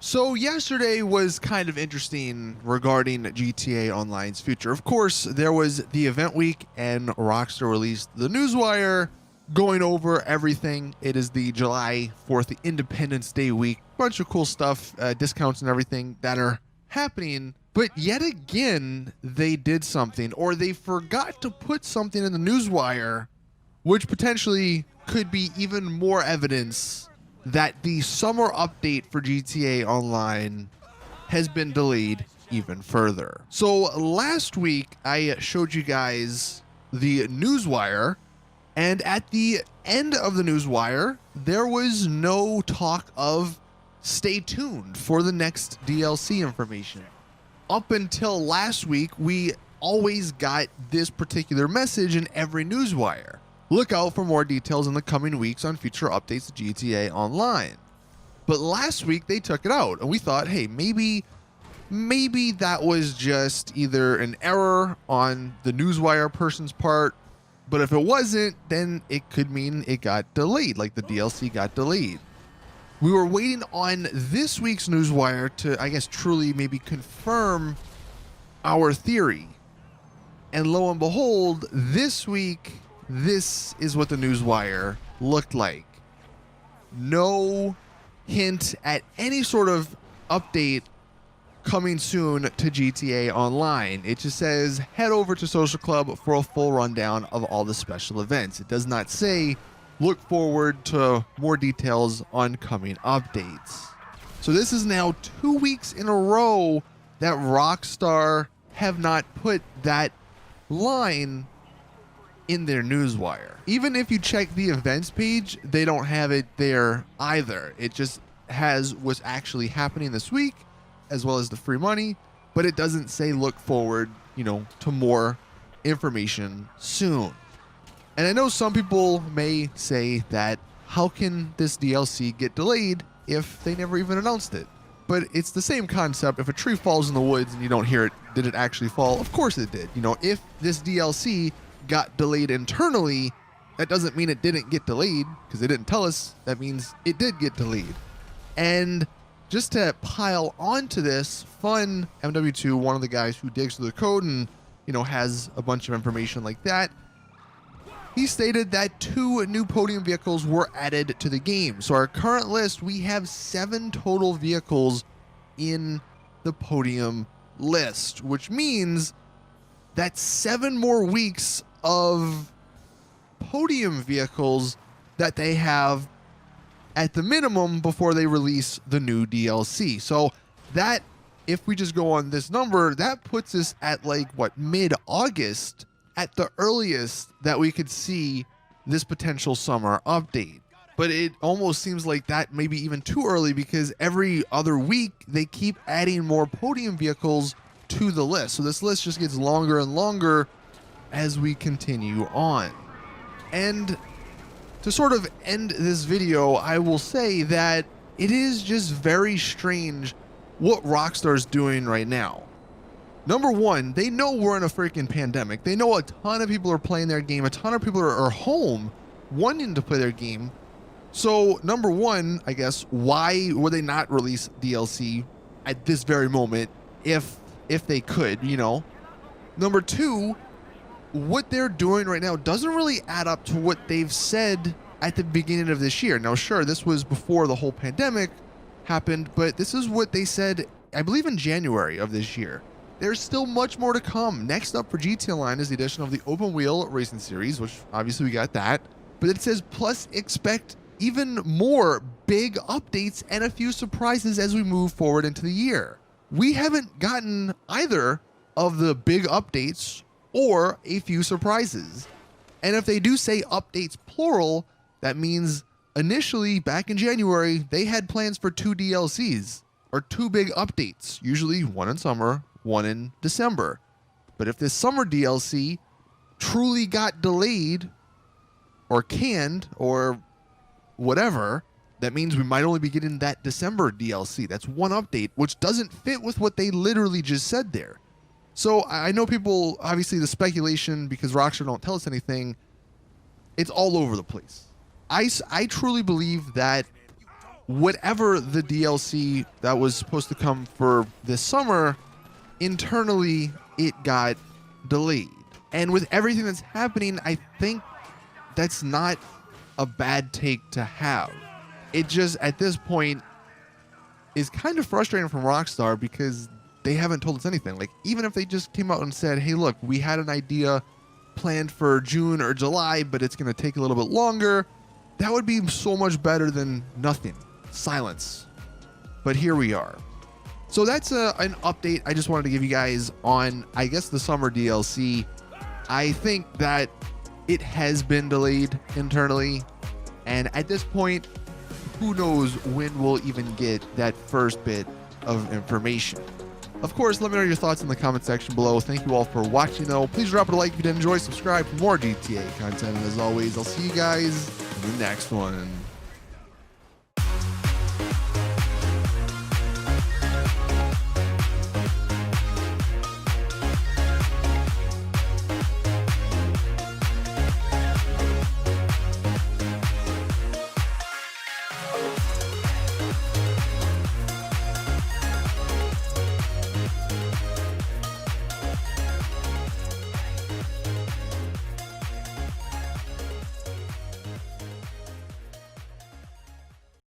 So yesterday was kind of interesting regarding GTA Online's future. Of course, there was the event week and Rockstar released the newswire going over everything. It is the July 4th, the Independence Day week. Bunch of cool stuff, discounts and everything that are happening. But yet again, they did something, or they forgot to put something in the newswire, which potentially could be even more evidence that the summer update for GTA Online has been delayed even further. So last week, I showed you guys the newswire, and at the end of the newswire, there was no talk of stay tuned for the next DLC information. Up until last week, we always got this particular message in every newswire. Look out for more details in the coming weeks on future updates to GTA Online. But last week they took it out, and we thought, hey, maybe that was just either an error on the newswire person's part, but if it wasn't, then it could mean it got delayed, like the DLC got delayed. We were waiting on this week's newswire to, I guess, truly maybe confirm our theory. And lo and behold, this week, this is what the newswire looked like. No hint at any sort of update coming soon to GTA Online. It just says head over to Social Club for a full rundown of all the special events. It does not say look forward to more details on coming updates. So this is now 2 weeks in a row that Rockstar have not put that line in their newswire. Even if you check the events page, they don't have it there either. It just has what's actually happening this week, as well as the free money, but it doesn't say look forward, to more information soon. And I know some people may say that how can this DLC get delayed if they never even announced it? But it's the same concept. If a tree falls in the woods and you don't hear it, did it actually fall? Of course it did. If this DLC got delayed internally, that doesn't mean it didn't get delayed because they didn't tell us. That means it did get delayed. And just to pile onto this, Fun MW2, one of the guys who digs through the code and has a bunch of information like that, he stated that 2 new podium vehicles were added to the game. So our current list, we have 7 total vehicles in the podium list, which means that's 7 more weeks of podium vehicles that they have at the minimum before they release the new DLC. So that, if we just go on this number, that puts us at mid-August at the earliest that we could see this potential summer update. But it almost seems like that may be even too early because every other week they keep adding more podium vehicles to the list. So this list just gets longer and longer as we continue on. And to sort of end this video, I will say that it is just very strange what Rockstar's doing right now. Number one, they know we're in a freaking pandemic. They know a ton of people are playing their game. A ton of people are home wanting to play their game. So number one, I guess, why would they not release DLC at this very moment if they could, Number two, what they're doing right now doesn't really add up to what they've said at the beginning of this year. Now, sure, this was before the whole pandemic happened, but this is what they said, I believe, in January of this year. There's still much more to come. Next up for GTA Online is the addition of the open wheel racing series, which obviously we got that. But it says, plus expect even more big updates and a few surprises as we move forward into the year. We haven't gotten either of the big updates or a few surprises. And if they do say updates plural, that means initially back in January, they had plans for 2 DLCs or 2 big updates, usually one in summer, one in December. But if this summer DLC truly got delayed or canned or whatever, that means we might only be getting that December DLC. That's one update, which doesn't fit with what they literally just said there. So I know people, obviously the speculation, because Rockstar don't tell us anything, it's all over the place. I truly believe that whatever the DLC that was supposed to come for this summer, internally it got delayed. And with everything that's happening, I think that's not a bad take to have. It just, at this point, is kind of frustrating from Rockstar because they haven't told us anything. Like, even if they just came out and said, hey, look, we had an idea planned for June or July, but it's going to take a little bit longer, that would be so much better than nothing. Silence. But here we are. So that's an update I just wanted to give you guys on, I guess, the summer DLC. I think that it has been delayed internally, and at this point, who knows when we'll even get that first bit of information. Of course, let me know your thoughts in the comment section below. Thank you all for watching, though. Please drop it a like if you did enjoy. Subscribe for more GTA content. And as always, I'll see you guys in the next one.